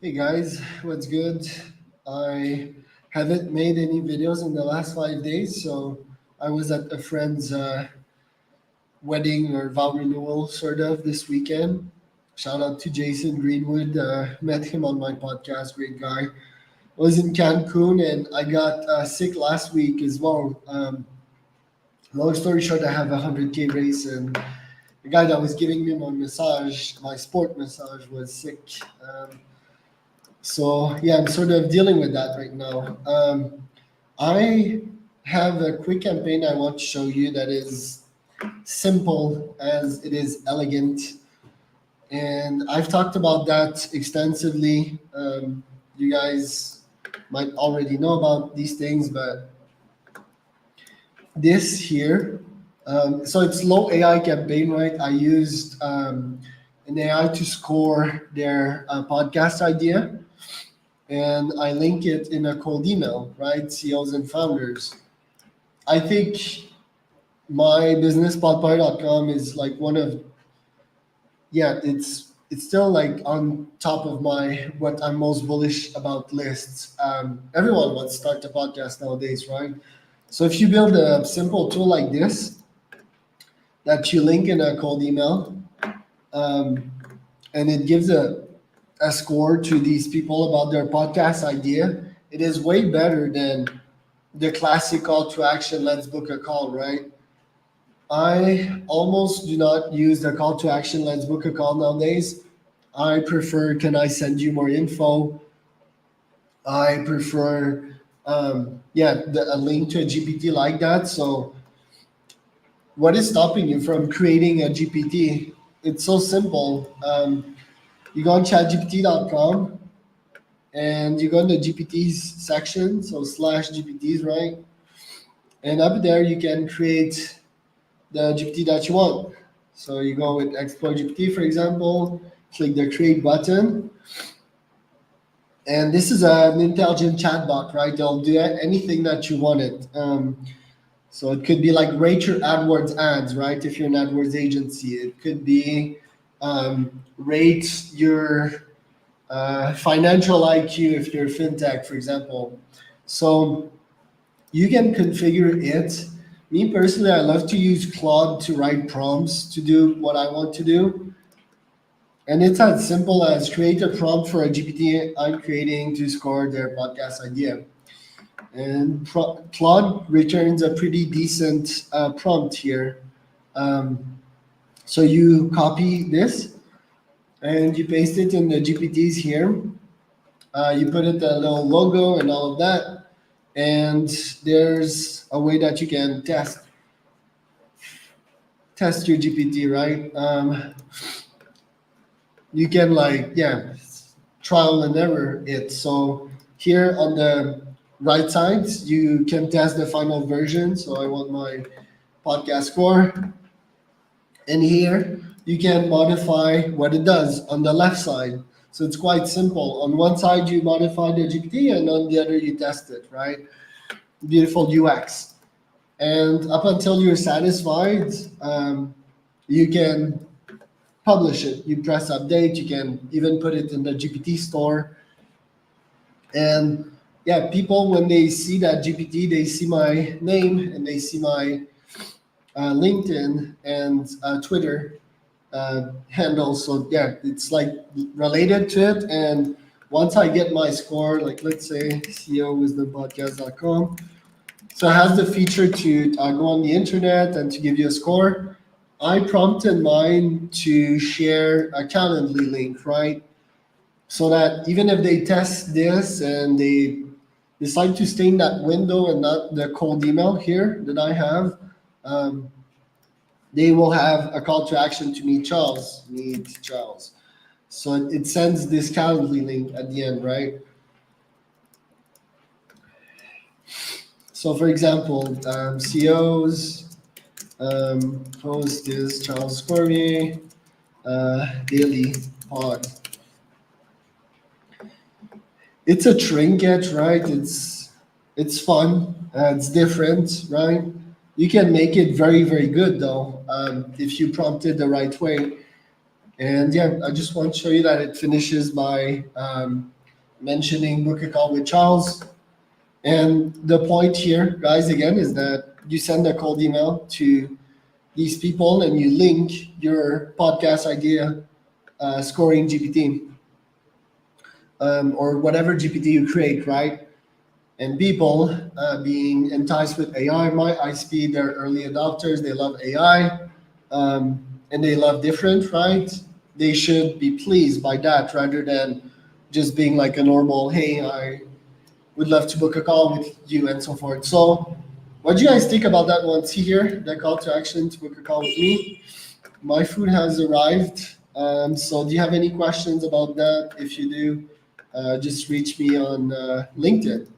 Hey guys, what's good? I haven't made any videos in the last 5 days, so I was at a friend's wedding or vow renewal sort of this weekend. Shout out to Jason Greenwood. Met him on my podcast, great guy. I was in Cancun and I got sick last week as well. Long story short, I have a 100K race and the guy that was giving me my massage, my sport massage, was sick. So yeah, I'm sort of dealing with that right now. I have a quick campaign I want to show you that is simple as it is elegant, and I've talked about that extensively. You guys might already know about these things, but this here, so it's low AI campaign, right? I used an AI to score their podcast idea and I link it in a cold email, right? CEOs and founders. I think my businesspodpire.com is like one of yeah, it's still like on top of my what I'm most bullish about lists. Everyone wants to start a podcast nowadays, right? So if you build a simple tool like this that you link in a cold email, um, and it gives a score to these people about their podcast idea, it is way better than the classic call to action, let's book a call, right? I almost do not use the call to action, let's book a call nowadays. I prefer, can I send you more info? I prefer, a link to a GPT like that. So, what is stopping you from creating a GPT? It's so simple. You go on chatgpt.com and you go in the GPTs section, so slash GPTs, right? And up there, you can create the GPT that you want. So you go with Explore GPT, for example, click the create button. And this is an intelligent chatbot, right? They'll do anything that you want it. So it could be like rate your AdWords ads, right? If you're an AdWords agency, it could be rate your financial IQ if you're fintech, for example. So you can configure it. Me personally, I love to use Claude to write prompts to do what I want to do. And it's as simple as create a prompt for a GPT I'm creating to score their podcast idea. And Claude returns a pretty decent prompt here. Um, so you copy this and you paste it in the GPTs here. You put it a little logo and all of that. And there's a way that you can test your GPT, right? You can trial and error it. So here on the right side, you can test the final version. So I want my podcast score, and here you can modify what it does on the left side. So it's quite simple. On one side you modify the GPT, and on the other you test it, right? Beautiful UX. And up until you're satisfied, you can publish it. You press update. You can even put it in the GPT store. And yeah, people when they see that GPT, they see my name and they see my LinkedIn and Twitter handle. So yeah, it's like related to it. And once I get my score, like let's say ceowisdompodcast.com, so it has the feature to go on the internet and to give you a score. I prompted mine to share a Calendly link, right? So that even if they test this and they decide to stay in that window and not the cold email here that I have, um, they will have a call to action to meet Charles. Meet Charles. So it sends this Calendly link at the end, right? So for example, CEOs host is Charles Cormier daily pod. It's a trinket, right? It's fun. It's different, right? You can make it very very good though if you prompt it the right way. And yeah, I just want to show you that it finishes by mentioning book a call with Charles. And the point here, guys, again, is that you send a cold email to these people and you link your podcast idea scoring GPT or whatever GPT you create, right? And people being enticed with AI, I see they're early adopters, they love AI, and they love different, right? They should be pleased by that rather than just being like a normal, hey, I would love to book a call with you and so forth. So, what do you guys think about that one? See here, the call to action to book a call with me. My food has arrived. So, do you have any questions about that? If you do, just reach me on LinkedIn.